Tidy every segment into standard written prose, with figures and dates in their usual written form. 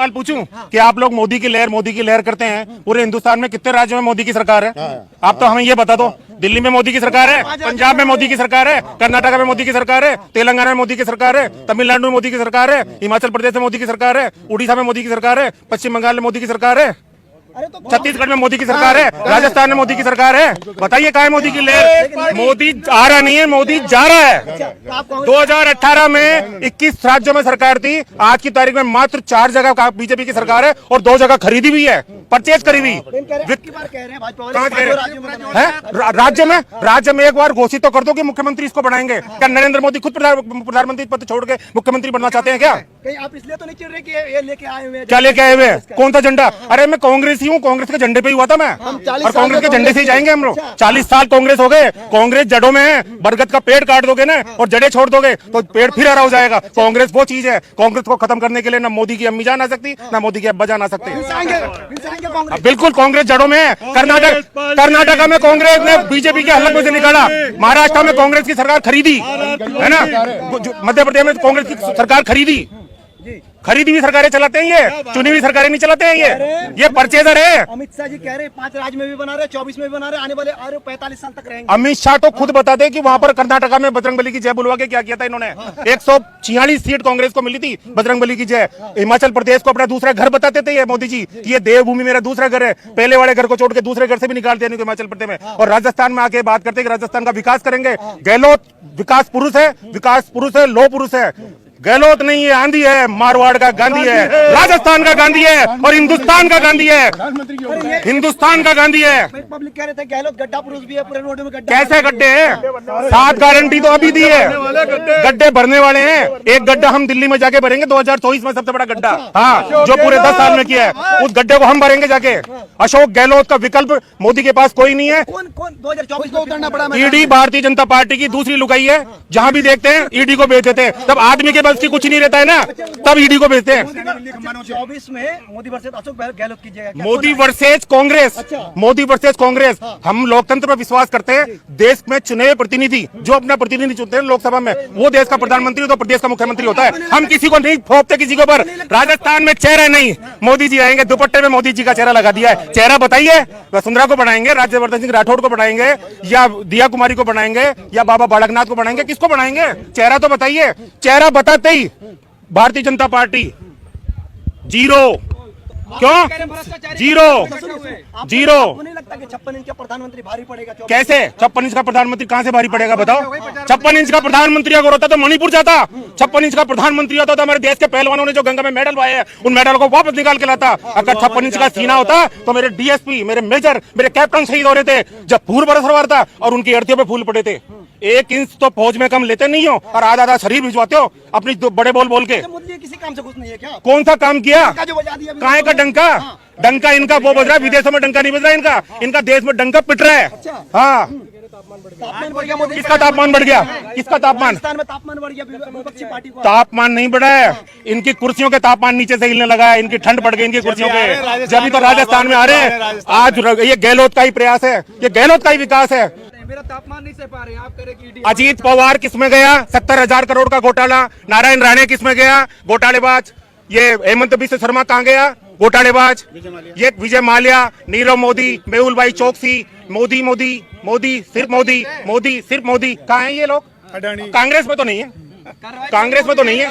सवाल पूछूं कि आप लोग मोदी की लहर करते हैं, पूरे हिंदुस्तान में कितने राज्यों में मोदी की सरकार है? आप तो हमें ये बता दो। दिल्ली में मोदी की सरकार है, पंजाब में मोदी की सरकार है, कर्नाटक में मोदी की सरकार है, तेलंगाना में मोदी की सरकार है, तमिलनाडु में मोदी की सरकार है, हिमाचल प्रदेश में मोदी की सरकार है, उड़ीसा में मोदी की सरकार है, पश्चिम बंगाल में मोदी की सरकार है, छत्तीसगढ़ में मोदी की सरकार है, राजस्थान में मोदी की सरकार है। बताइए कहाँ है मोदी की लहर? मोदी आ रहा नहीं है, मोदी जा रहा है। 2018 में 21 राज्यों में सरकार थी, आज की तारीख में मात्र 4 जगह बीजेपी की सरकार है और 2 जगह खरीदी भी है, परचेज करी हुई। राज्य में एक बार घोषित तो कर दो कि मुख्यमंत्री इसको बनाएंगे। क्या नरेंद्र मोदी खुद प्रधानमंत्री पद छोड़ के मुख्यमंत्री बनना चाहते हैं क्या? आप इसलिए तो नहीं चिढ़ रहे कि ये लेके आए हुए हैं? क्या लेके आए हुए? कौन सा झंडा? अरे मैं कांग्रेस ही हूँ, कांग्रेस के झंडे पे ही हुआ था मैं, और कांग्रेस के झंडे से ही जाएंगे हम लोग। 40 साल कांग्रेस हो गए, कांग्रेस जड़ों में है। बरगद का पेड़ काट दोगे ना और जड़ें छोड़ दोगे तो पेड़ फिर हरा हो जाएगा। कांग्रेस वो चीज है, कांग्रेस को खत्म करने के लिए ना मोदी की अम्मी जान आ सकती, ना मोदी के अब्बा जान आ सकते। बिल्कुल कांग्रेस जड़ों में है। कर्नाटक में कांग्रेस ने बीजेपी के हलक में से निकाला, महाराष्ट्र में कांग्रेस की सरकार खरीदी है ना, मध्य प्रदेश में कांग्रेस की सरकार खरीदी हुई सरकारें चलाते हैं, ये चुनी हुई सरकारें नहीं चलाते हैं। ये परचेजर है। अमित शाह जी कह रहे हैं 5 राज्य में भी बना रहे, 24 में भी बना रहे, आने वाले 45 साल तक रहेंगे। अमित शाह तो खुद बताते कि वहां पर कर्नाटका में बजरंगबली की जय बुलवा के क्या किया था इन्होंने। 146 सीट कांग्रेस को मिली थी, बजरंगबली की जय। हिमाचल प्रदेश को अपना दूसरा घर बताते थे ये मोदी जी, ये देवभूमि मेरा दूसरा घर है। पहले वाले घर को छोड़ के दूसरे घर से भी निकालते हैं हिमाचल प्रदेश में। और राजस्थान में आके बात करते कि राजस्थान का विकास करेंगे। गहलोत विकास पुरुष है, लो पुरुष है। गहलोत नहीं है, आंधी है, मारवाड़ का गांधी है, राजस्थान का गांधी है और हिंदुस्तान का गांधी है, हिंदुस्तान का गांधी है। पब्लिक कह रहे थे गहलोत गड्ढा पुरुष भी है, पूरे रोड में गड्ढा। कैसे गड्ढे हैं? 7 गारंटी तो अभी दी है, गड्ढे भरने वाले हैं। एक गड्ढा हम दिल्ली में जाके भरेंगे 2024 में, सबसे बड़ा गड्ढा, हाँ, जो पूरे 10 साल में किया है, उस गड्ढे को हम भरेंगे जाके। अशोक गहलोत का विकल्प मोदी के पास कोई नहीं है। कौन 2024 में उतरना पड़ा? ईडी भारतीय जनता पार्टी की दूसरी लुकाई है, जहां भी देखते हैं ईडी को बेच देते हैं। तब आदमी के की कुछ नहीं रहता है ना, तब ईडी को भेजते हैं। 24 में मोदी वर्सेस अशोक गहलोत की जगह मोदी वर्सेस कांग्रेस, मोदी वर्सेस कांग्रेस। हम लोकतंत्र पर विश्वास करते हैं। देश में चुने हुए प्रतिनिधि जो अपना प्रतिनिधि चुनते हैं लोकसभा में, वो देश का प्रधानमंत्री तो प्रदेश का मुख्यमंत्री होता है। हम किसी को नहीं फोपते किसी के ऊपर। राजस्थान में चेहरा नहीं, मोदी जी आएंगे, दुपट्टे में मोदी जी का चेहरा लगा दिया है। चेहरा बताइए, वसुंधरा को बनाएंगे, राज्यवर्धन सिंह राठौड़ को बनाएंगे, या दिया कुमारी को बनाएंगे, या बाबा बालकनाथ को बनाएंगे? किसको बनाएंगे? चेहरा तो बताइए। चेहरा बताते ही भारतीय जनता पार्टी जीरो। क्यों जीरो? नहीं लगता कि 56 इंच का प्रधानमंत्री भारी पड़ेगा? कैसे 56 इंच का प्रधानमंत्री कहां से भारी पड़ेगा बताओ? 56 इंच का प्रधानमंत्री अगर होता तो मणिपुर जाता। 56 इंच का प्रधानमंत्री होता तो हमारे देश के पहलवानों ने जो गंगा में मेडल पाए हैं उन मेडल को वापस निकाल के लाता। अगर 56 इंच का सीना होता तो मेरे डीएसपी, मेरे मेजर, मेरे कैप्टन शहीद हो रहे थे जब फूल बरसवार था और उनकी अर्थियों पे फूल पड़े थे। 1 इंच तो फौज में कम लेते नहीं हो और आधा शरीर भिजवाते हो अपनी बड़े बोल के। मोदी किसी काम से खुश नहीं है क्या? कौन सा काम किया? काहे का डंका इनका वो बज रहा है, विदेशों में डंका नहीं बज रहा है इनका देश में डंका पिट रहा है। हाँ, किसका तापमान बढ़ गया? किसका तापमान? तापमान बढ़ गया, विपक्षी पार्टी को। तापमान नहीं बढ़ा है, इनकी कुर्सियों के तापमान नीचे से हिलने लगा है। इनकी ठंड बढ़ गई इनकी कुर्सियों पे, जब तो राजस्थान में आ रहे हैं। आज ये गहलोत का ही प्रयास है, ये गहलोत का ही विकास है। मेरा तापमान नहीं सह पा रहे आप, करें अजीत पवार किसमें गया? 70,000 करोड़ का घोटाला। नारायण राणे किसमें गया? घोटालेबाज। ये हेमंत बिस्व शर्मा कहाँ गया? घोटालेबाज। ये विजय माल्या, नीरव मोदी, मेहुल भाई चौकसी, मोदी मोदी मोदी सिर्फ मोदी, मोदी सिर्फ मोदी। कहाँ है ये लोग? कांग्रेस में तो नहीं है, कांग्रेस में तो नहीं है।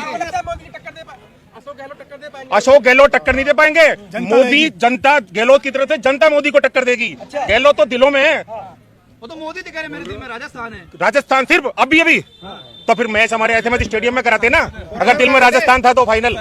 अशोक गहलोत टक्कर नहीं दे पाएंगे। मोदी जनता गहलोत की तरफ से जनता मोदी को टक्कर देगी। गहलोत तो दिलों में है, वो तो मोदी कह रहे मेरे दिल में राजस्थान है। राजस्थान सिर्फ अभी तो फिर मैच हमारे ऐसे मैच स्टेडियम में कराते ना। अगर दिल में राजस्थान था तो फाइनल।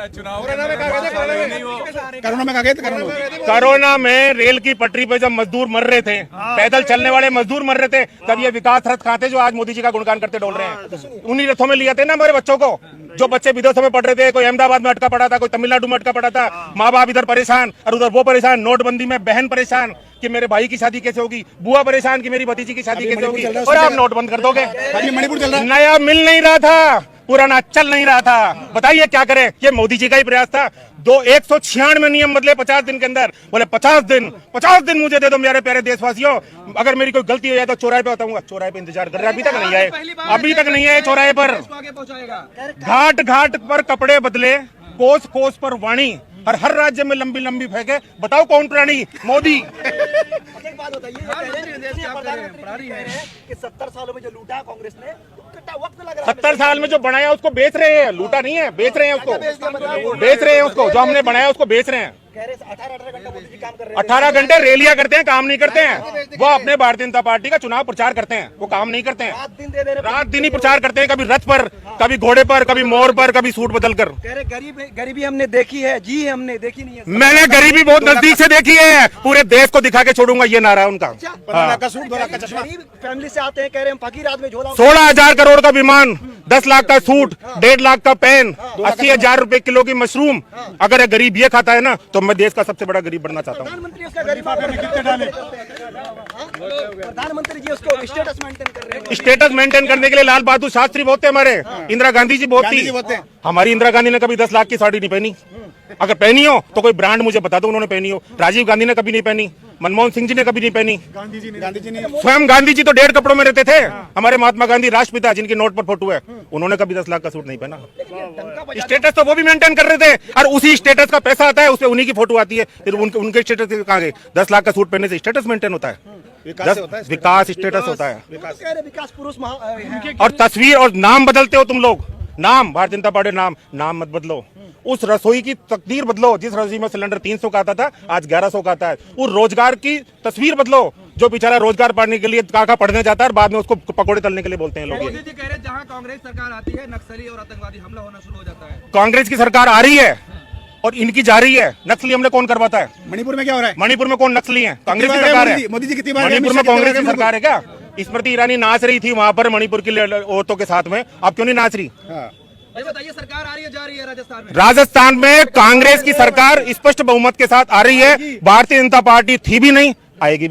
कोरोना में रेल की पटरी पे जब मजदूर मर रहे थे, पैदल चलने वाले मजदूर मर रहे थे, तब ये विकास रथ कहाँ थे जो आज मोदी जी का गुणगान करते डोल रहे हैं? उन्हीं रथों में लिया थे ना हमारे बच्चों को। जो बच्चे विदेशों में पढ़ रहे थे, कोई अहमदाबाद में अटका पड़ा था, कोई तमिलनाडु में अटका पड़ा था। माँ बाप इधर परेशान और उधर वो परेशान। नोटबंदी में बहन परेशान कि मेरे भाई की शादी कैसे होगी, बुआ परेशान कि मेरी भतीजी की शादी कैसे होगी, और आप नोट बंद कर दोगे। मणिपुर चल रहा है, नया मिल नहीं रहा था, पुराना चल नहीं रहा था। बताइए क्या करें? ये मोदी जी का ही प्रयास था। 196 नियम बदले 50 दिन के अंदर। बोले 50 दिन मुझे दे दो मेरे प्यारे देशवासियों। अगर मेरी कोई गलती हो जाए तो चौराहे पे बताऊंगा। चौराहे पे इंतजार कर रहे हैं, अभी तक नहीं आए, अभी तक नहीं आए चौराहे पर। घाट घाट पर कपड़े बदले, कोस कोस पर वाणी, और हर राज्य में लंबी लंबी फेंके। बताओ कौन प्राणी? मोदी। एक बात बताइए, ये कह रहे हैं, प्रधानमंत्री कह रहे हैं कि 70 सालों में जो लूटा है कांग्रेस ने, कितना वक्त लग रहा है। 70 साल में जो बनाया उसको बेच रहे हैं, लूटा नहीं है, बेच रहे हैं उसको, बेच रहे हैं उसको, जो हमने बनाया उसको बेच रहे हैं। कह रहे 18 घंटा मोदी जी काम कर रहे हैं। 18 घंटे रैलियां करते हैं, काम नहीं करते हैं। वो अपने भारतीय जनता पार्टी का चुनाव प्रचार करते हैं, वो काम नहीं करते हैं। रात दिन दे रहे, रात दिन ही प्रचार करते हैं, कभी रथ पर, कभी घोड़े पर, कभी मोर पर, कभी सूट बदल कर। कह रहे गरीबी हमने देखी है, जी हमने देखी नहीं है। मैंने गरीबी बहुत नजदीक से देखी है, पूरे देश को दिखा के छोड़ूगा, ये नारा है उनका। 15 लाख का सूट, 2 लाख का चश्मा। गरीब फैमिली से आते हैं, कह रहे हैं फकीर आदमी झोला। 16,000 करोड़ का विमान, 10 लाख का सूट, 1.5 लाख का पेन, 80,000 रुपए किलो की मशरूम। अगर गरीब ये खाता है ना, तो मैं देश का सबसे बड़ा गरीब बनना चाहता हूँ। प्रधानमंत्री उसका गरीब कितने डाले? प्रधानमंत्री जी उसको स्टेटस मेंटेन कर रहे हैं। स्टेटस मेंटेन करने के लिए लाल बहादुर शास्त्री बहुत थे हमारे, इंदिरा गांधी जी बहुत थी। हमारी इंदिरा गांधी ने कभी 10 लाख की साड़ी नहीं पहनी। अगर पहनी हो तो कोई ब्रांड मुझे बता दो उन्होंने पहनी हो। राजीव गांधी ने कभी नहीं पहनी, मनमोहन सिंह जी ने कभी नहीं पहनी, गांधी जी ने स्वयं गांधी जी तो 1.5 कपड़ों में रहते थे। हमारे महात्मा गांधी राष्ट्रपिता जिनकी नोट पर फोटो है, उन्होंने कभी 10 लाख का सूट नहीं पहना। स्टेटस तो वो भी मेंटेन कर रहे थे, और उसी स्टेटस का पैसा आता है, उसपे उन्हीं की फोटो आती है, फिर उनके स्टेटस कहाँ गए? 10 लाख का सूट पहनने से स्टेटस मेंटेन होता है? विकास स्टेटस होता है। विकास पुरुष और तस्वीर और नाम बदलते हो तुम लोग, नाम भारतीय जनता पार्टी नाम मत बदलो। उस रसोई की तकदीर बदलो, जिस रसोई में सिलेंडर 300 का आता था आज 1100 का आता है। उस रोजगार की तस्वीर बदलो, जो बेचारा रोजगार पाने के लिए काका पढ़ने जाता है और बाद में उसको पकौड़े तलने के लिए बोलते हैं लोग। मोदी जी कह रहे हैं जहां कांग्रेस सरकार आती है नक्सली और आतंकवादी हमला होना शुरू हो जाता है। कांग्रेस की सरकार आ रही है और इनकी जा रही है। नक्सली हमले कौन करवाता है? मणिपुर में क्या हो रहा है? मणिपुर में कौन नक्सली है? कांग्रेस की सरकार है। मोदी जी कितनी बार मणिपुर में कांग्रेस की सरकार है क्या? स्मृति ईरानी नाच रही थी वहां पर मणिपुर की औरतों के साथ में, अब क्यों नहीं नाच रही? ये बताइए सरकार आ रही है जा रही है राजस्थान में? राजस्थान में कांग्रेस की सरकार स्पष्ट बहुमत के साथ आ रही है। भारतीय जनता पार्टी थी भी नहीं, आएगी भी नहीं।